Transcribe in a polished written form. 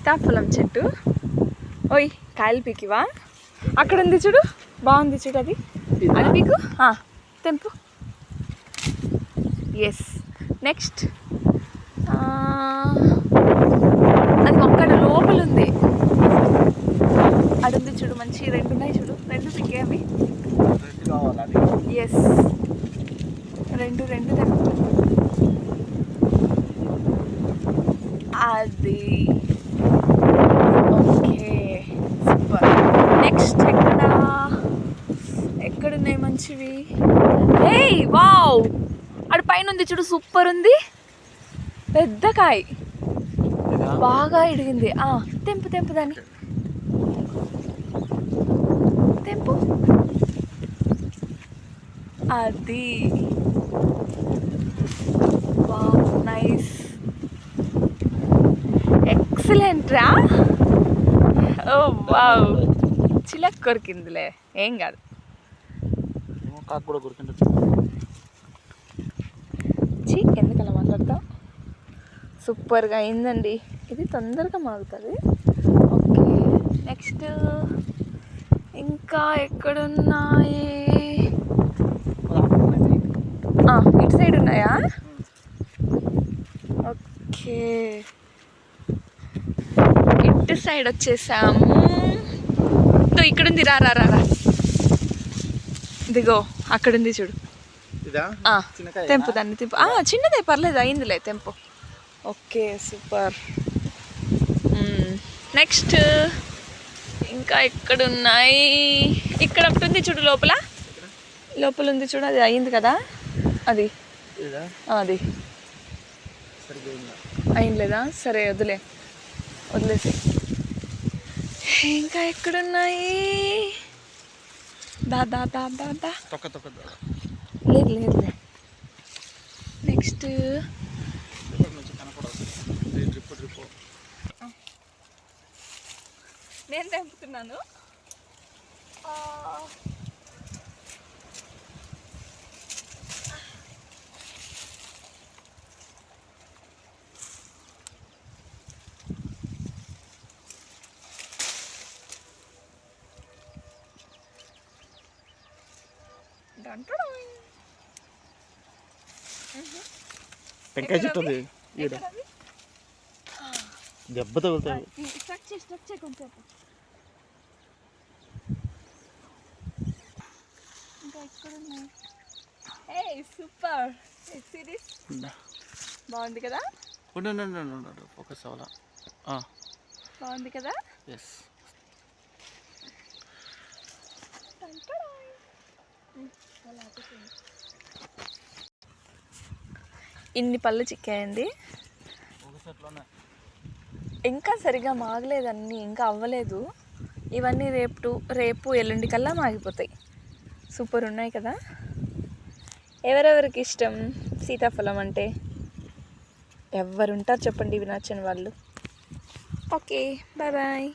సీతాఫలం చెట్టు. ఓయ్ కాయలు పీకివా? అక్కడ ఉంది చూడు, బాగుంది చూడు, అది అది పీకు, తెంపు. ఎస్. నెక్స్ట్ అది ఒక్కడ లోపల ఉంది, అడుంది చూడు, మంచి 2 ఉన్నాయి చూడు, 2 పీకే అవి. ఎస్, 2 తెంపు. అది ఓకే, సూపర్. నెక్స్ట్ ఎక్కడున్నాయి మంచివి? ఏయ్ వావ్, అటు పైన ఉంది చూడు, సూపర్ ఉంది, పెద్ద కాయ, బాగా ఇడిగింది. తెంపు దాన్ని, తెంపు. అది వావ్, నైస్, ఎక్సలెంట్ రా. ఓ వావ్, చిలక్ కొరికిందిలే, ఏం కాదు. ఎందుకు అలా మాట్లాడతావు? సూపర్గా అయిందండి, ఇది తొందరగా మాగుతుంది. ఓకే, నెక్స్ట్ ఇంకా ఎక్కడున్నాయి? ఇటు సైడ్ ఉన్నాయా? ఓకే, ఇటు సైడ్ వచ్చేసాము. ఇక్కడుంది, రా. దిగో, అక్కడుంది చూడు. తెంపు దాన్ని, తెంపు. చిన్నదే పర్లేదు, అయిందిలే, తెంపు. Okay, super. నెక్స్ట్ ఇంకా ఎక్కడున్నాయి? ఇక్కడ ఒకటి ఉంది చూడు, లోపల ఉంది చూడు, అది అయింది కదా, అది అయింది లేదా? సరే, వదిలేసి. ఇంకా ఎక్కడున్నాయి? దా లేదు. నెక్స్ట్ నేను తెంపుతున్నాను. టెంకాయ చెట్టు ఉంది, దెబ్బ తగులుతుంది. ఇంకా ఎక్కడున్నాయి? సూపర్, బాగుంది కదా? ఫోకస్ అవ్వాలా? బాగుంది కదా? ఎస్. ఇన్ని పళ్ళు చిక్కాయండి, ఇంకా సరిగా మాగలేదన్నీ, ఇంకా అవ్వలేదు. ఇవన్నీ రేపు ఎల్లుండి కల్లా మాగిపోతాయి. సూపర్ ఉన్నాయి కదా? ఎవరెవరికి ఇష్టం సీతాఫలం అంటే? ఎవరుంటారు చెప్పండి ఇవి నచ్చని వాళ్ళు. Okay, bye.